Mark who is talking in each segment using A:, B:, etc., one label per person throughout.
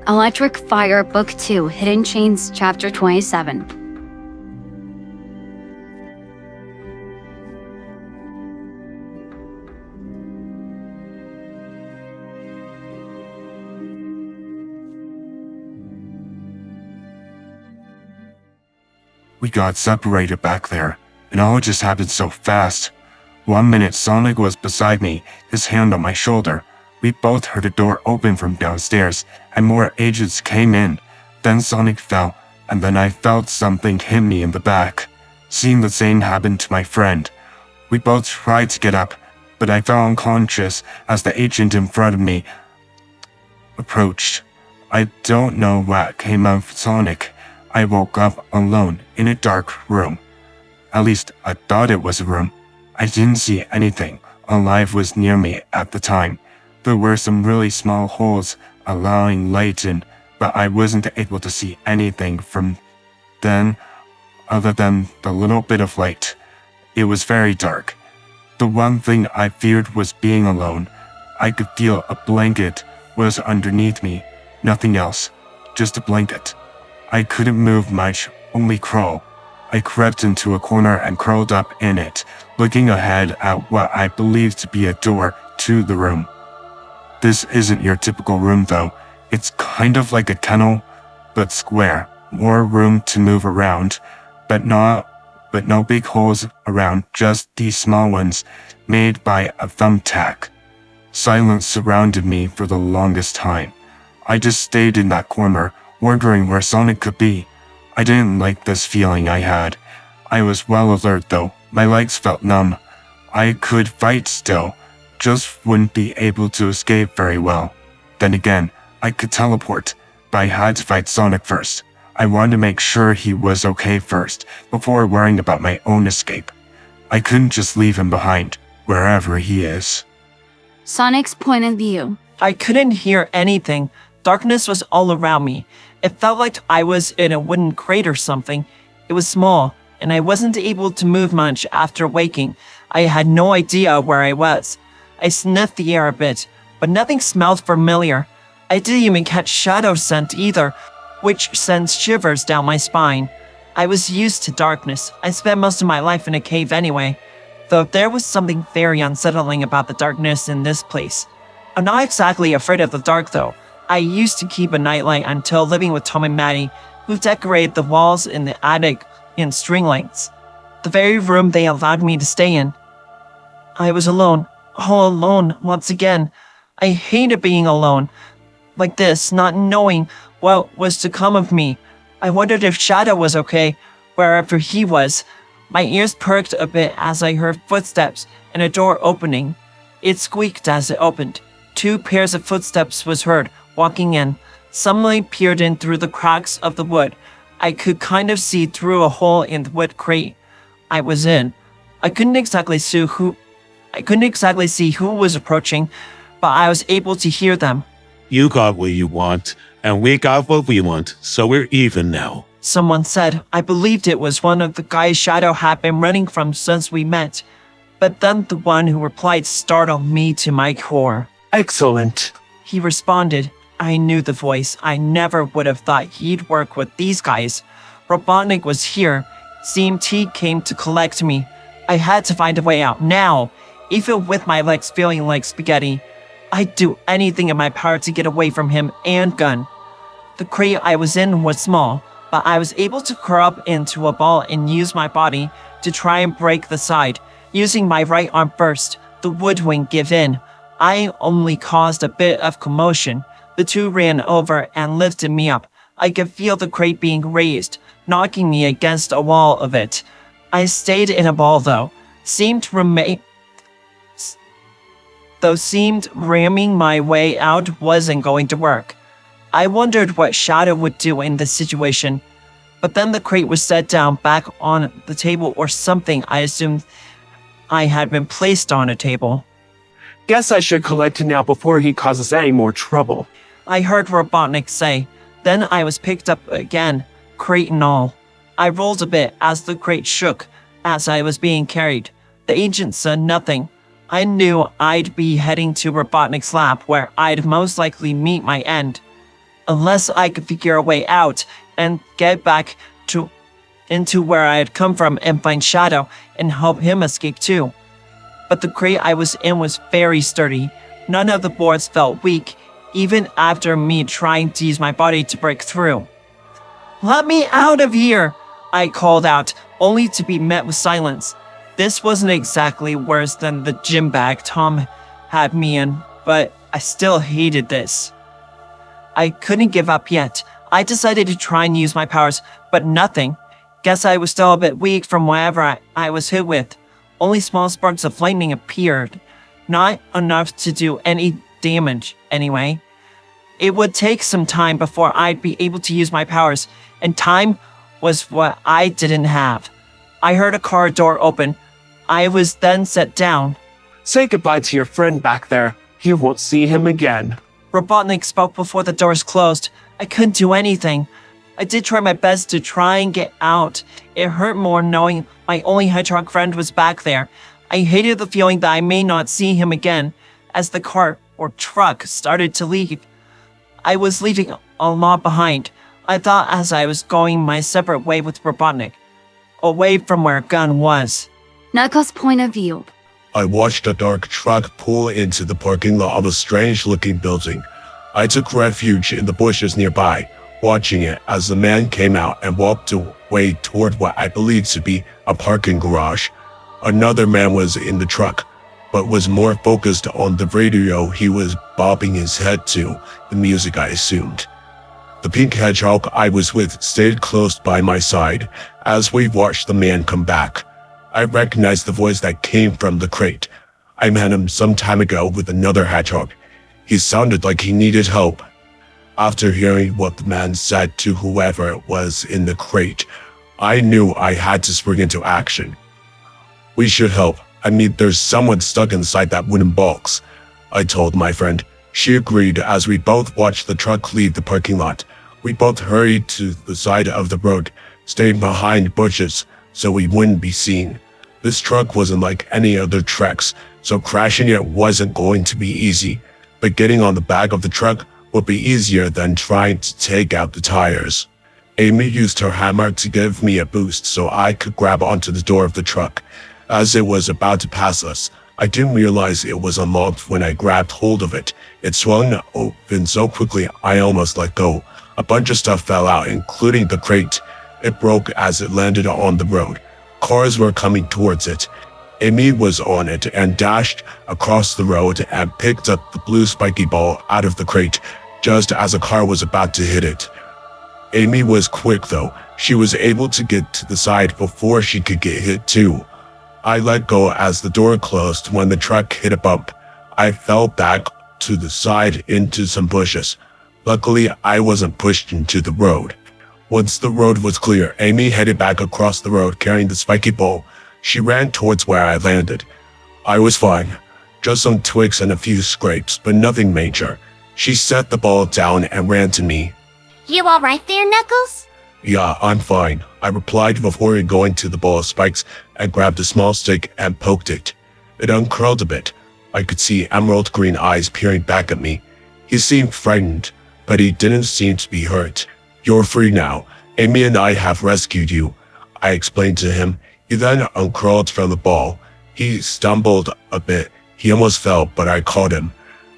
A: Electric Fire Book 2 Hidden Chains Chapter 27.
B: We got separated back there, and all just happened so fast. 1 minute Sonic was beside me, his hand on my shoulder. We both heard a door open from downstairs, and more agents came in. Then Sonic fell, and then I felt something hit me in the back. Seeing the same happen to my friend. We both tried to get up, but I fell unconscious as the agent in front of me approached. I don't know what came of Sonic. I woke up alone in a dark room. At least I thought it was a room. I didn't see anything. Alive was near me at the time. There were some really small holes allowing light in, but I wasn't able to see anything from then other than the little bit of light. It was very dark. The one thing I feared was being alone. I could feel a blanket was underneath me. Nothing else. Just a blanket. I couldn't move much, only crawl. I crept into a corner and curled up in it, looking ahead at what I believed to be a door to the room. This isn't your typical room though. It's kind of like a kennel, but square. More room to move around, but no big holes around, just these small ones, made by a thumbtack. Silence surrounded me for the longest time. I just stayed in that corner, wondering where Sonic could be. I didn't like this feeling I had. I was well alert though. My legs felt numb. I could fight still, just wouldn't be able to escape very well. Then again, I could teleport, but I had to fight Sonic first. I wanted to make sure he was okay first, before worrying about my own escape. I couldn't just leave him behind, wherever he is.
A: Sonic's point of view.
C: I couldn't hear anything. Darkness was all around me. It felt like I was in a wooden crate or something. It was small, and I wasn't able to move much after waking. I had no idea where I was. I sniffed the air a bit, but nothing smelled familiar. I didn't even catch shadow scent either, which sent shivers down my spine. I was used to darkness. I spent most of my life in a cave anyway, though there was something very unsettling about the darkness in this place. I'm not exactly afraid of the dark though. I used to keep a nightlight until living with Tom and Maddie, who decorated the walls in the attic in string lights. The very room they allowed me to stay in. I was alone. All alone once again. I hated being alone. Like this, not knowing what was to come of me. I wondered if Shadow was okay, wherever he was. My ears perked a bit as I heard footsteps and a door opening. It squeaked as it opened. 2 pairs of footsteps was heard, walking in. Sunlight peered in through the cracks of the wood. I could kind of see through a hole in the wood crate I was in. I couldn't exactly see who was approaching, but I was able to hear them.
D: You got what you want, and we got what we want, so we're even now.
C: Someone said. I believed it was one of the guys Shadow had been running from since we met. But then the one who replied startled me to my core.
E: Excellent.
C: He responded. I knew the voice. I never would have thought he'd work with these guys. Robotnik was here. CMT came to collect me. I had to find a way out now, even with my legs feeling like spaghetti. I'd do anything in my power to get away from him and Gun. The crate I was in was small, but I was able to curl up into a ball and use my body to try and break the side. Using my right arm first, the wood wing gave in. I only caused a bit of commotion. The 2 ran over and lifted me up. I could feel the crate being raised, knocking me against a wall of it. I stayed in a ball though. Seemed ramming my way out wasn't going to work. I wondered what Shadow would do in this situation. But then the crate was set down back on the table or something. I assumed I had been placed on a table.
E: Guess I should collect him now before he causes any more trouble.
C: I heard Robotnik say. Then I was picked up again, crate and all. I rolled a bit as the crate shook as I was being carried. The agent said nothing. I knew I'd be heading to Robotnik's lab where I'd most likely meet my end. unless I could figure a way out and get back into where I had come from and find Shadow and help him escape too. But the crate I was in was very sturdy. None of the boards felt weak, even after me trying to use my body to break through. "Let me out of here!" I called out, only to be met with silence. This wasn't exactly worse than the gym bag Tom had me in, but I still hated this. I couldn't give up yet. I decided to try and use my powers, but nothing. Guess I was still a bit weak from whatever I was hit with. Only small sparks of lightning appeared. Not enough to do any damage, anyway. It would take some time before I'd be able to use my powers, and time was what I didn't have. I heard a car door open. I was then set down.
E: Say goodbye to your friend back there. You won't see him again.
C: Robotnik spoke before the doors closed. I couldn't do anything. I did try my best to try and get out. It hurt more knowing my only hedgehog friend was back there. I hated the feeling that I may not see him again. As the cart or truck started to leave, I was leaving a lot behind. I thought as I was going my separate way with Robotnik, away from where Gun was.
A: Knuckles' point of view.
F: I watched a dark truck pull into the parking lot of a strange-looking building. I took refuge in the bushes nearby, watching it as the man came out and walked away toward what I believed to be a parking garage. Another man was in the truck, but was more focused on the radio he was bobbing his head to, the music I assumed. The pink hedgehog I was with stayed close by my side as we watched the man come back. I recognized the voice that came from the crate. I met him some time ago with another hedgehog. He sounded like he needed help. After hearing what the man said to whoever it was in the crate, I knew I had to spring into action. "We should help. I mean, there's someone stuck inside that wooden box," I told my friend. She agreed as we both watched the truck leave the parking lot. We both hurried to the side of the road, staying behind bushes so we wouldn't be seen. This truck wasn't like any other trucks, so crashing it wasn't going to be easy, but getting on the back of the truck would be easier than trying to take out the tires. Amy used her hammer to give me a boost so I could grab onto the door of the truck. As it was about to pass us, I didn't realize it was unlocked when I grabbed hold of it. It swung open so quickly I almost let go. A bunch of stuff fell out, including the crate. It broke as it landed on the road. Cars were coming towards it. Amy was on it and dashed across the road and picked up the blue spiky ball out of the crate just as a car was about to hit it. Amy was quick though. She was able to get to the side before she could get hit too. I let go as the door closed when the truck hit a bump. I fell back to the side into some bushes. Luckily, I wasn't pushed into the road. Once the road was clear, Amy headed back across the road carrying the spiky ball. She ran towards where I landed. I was fine. Just some twigs and a few scrapes, but nothing major. She set the ball down and ran to me.
G: You all right there, Knuckles?
F: "Yeah, I'm fine," I replied before going to the ball of spikes and grabbed a small stick and poked it. It uncurled a bit. I could see emerald green eyes peering back at me. He seemed frightened, but he didn't seem to be hurt. "You're free now. Amy and I have rescued you," I explained to him. He then uncurled from the ball. He stumbled a bit. He almost fell, but I caught him.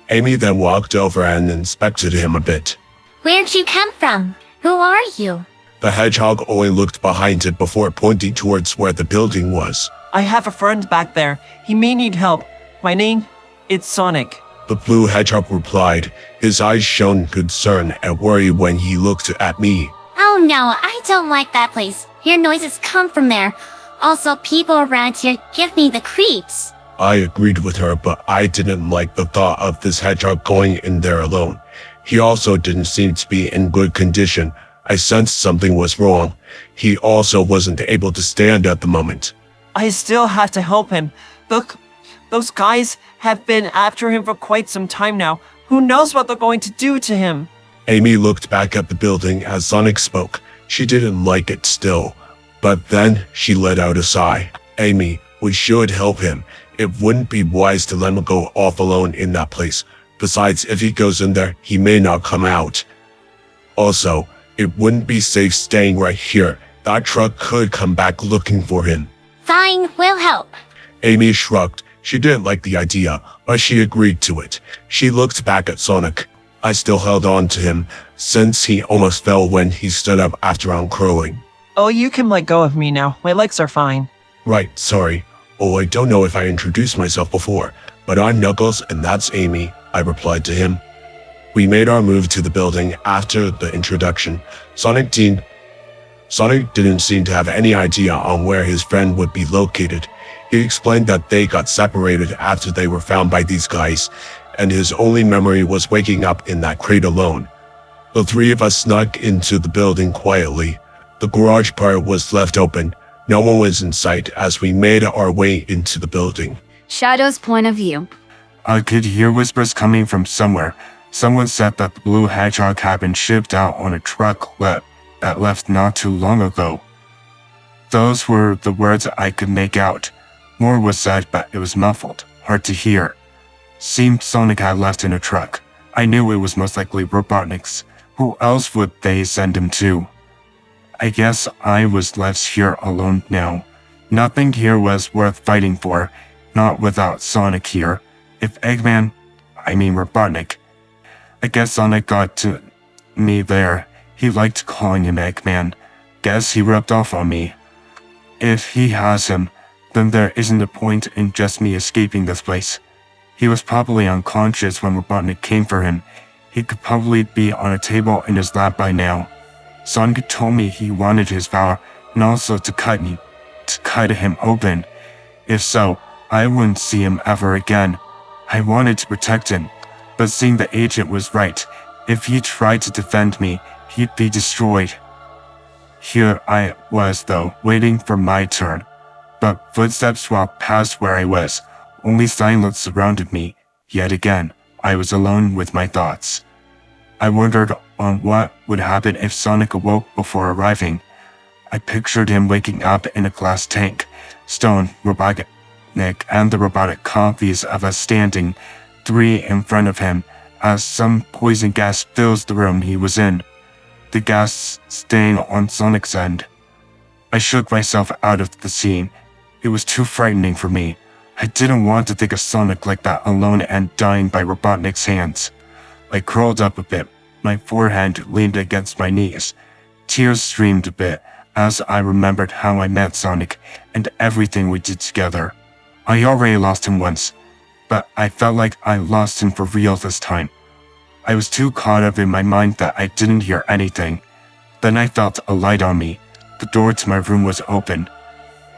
F: Amy then walked over and inspected him a bit.
G: Where'd you come from? Who are you?
F: The hedgehog only looked behind it before pointing towards where the building was.
C: I have a friend back there. He may need help. My name? It's Sonic.
F: The blue hedgehog replied. His eyes shone concern and worry when he looked at me.
G: Oh no, I don't like that place. Your noises come from there. Also, people around here give me the creeps.
F: I agreed with her, but I didn't like the thought of this hedgehog going in there alone. He also didn't seem to be in good condition. I sensed something was wrong. He also wasn't able to stand at the moment.
C: I still have to help him. Look, those guys have been after him for quite some time now. Who knows what they're going to do to him?
F: Amy looked back at the building as Sonic spoke. She didn't like it still. But then she let out a sigh. "Amy, we should help him. It wouldn't be wise to let him go off alone in that place. Besides, if he goes in there, he may not come out." Also, it wouldn't be safe staying right here. That truck could come back looking for him.
G: Fine, we'll help.
F: Amy shrugged. She didn't like the idea, but she agreed to it. She looked back at Sonic. I still held on to him, since he almost fell when he stood up after uncurling.
C: Oh, you can let go of me now. My legs are fine.
F: Right, sorry. Oh, I don't know if I introduced myself before, but I'm Knuckles and that's Amy, I replied to him. We made our move to the building after the introduction. Sonic didn't seem to have any idea on where his friend would be located. He explained that they got separated after they were found by these guys, and his only memory was waking up in that crate alone. The three of us snuck into the building quietly. The garage part was left open. No one was in sight as we made our way into the building.
A: Shadow's point of view.
B: I could hear whispers coming from somewhere. Someone said that the Blue Hedgehog had been shipped out on a truck that left not too long ago. Those were the words I could make out. More was said, but it was muffled, hard to hear. Seemed Sonic had left in a truck. I knew it was most likely Robotnik's. Who else would they send him to? I guess I was left here alone now. Nothing here was worth fighting for, not without Sonic here. If Robotnik. I guess Sonic got to me there. He liked calling him Eggman. Guess he rubbed off on me. If he has him, then there isn't a point in just me escaping this place. He was probably unconscious when Robotnik came for him. He could probably be on a table in his lab by now. Sonic told me he wanted his power and also to cut him open. If so, I wouldn't see him ever again. I wanted to protect him, but seeing the agent was right. If he tried to defend me, he'd be destroyed. Here I was though, waiting for my turn. But footsteps walked past where I was. Only silence surrounded me. Yet again, I was alone with my thoughts. I wondered on what would happen if Sonic awoke before arriving. I pictured him waking up in a glass tank, Stone, Robotnik, and the robotic copies of us standing, three in front of him, as some poison gas fills the room he was in. The gas staying on Sonic's end. I shook myself out of the scene. It was too frightening for me. I didn't want to think of Sonic like that alone and dying by Robotnik's hands. I curled up a bit. My forehead leaned against my knees. Tears streamed a bit as I remembered how I met Sonic and everything we did together. I already lost him once, but I felt like I lost him for real this time. I was too caught up in my mind that I didn't hear anything. Then I felt a light on me. The door to my room was open.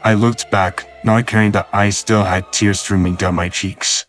B: I looked back, not caring that I still had tears streaming down my cheeks.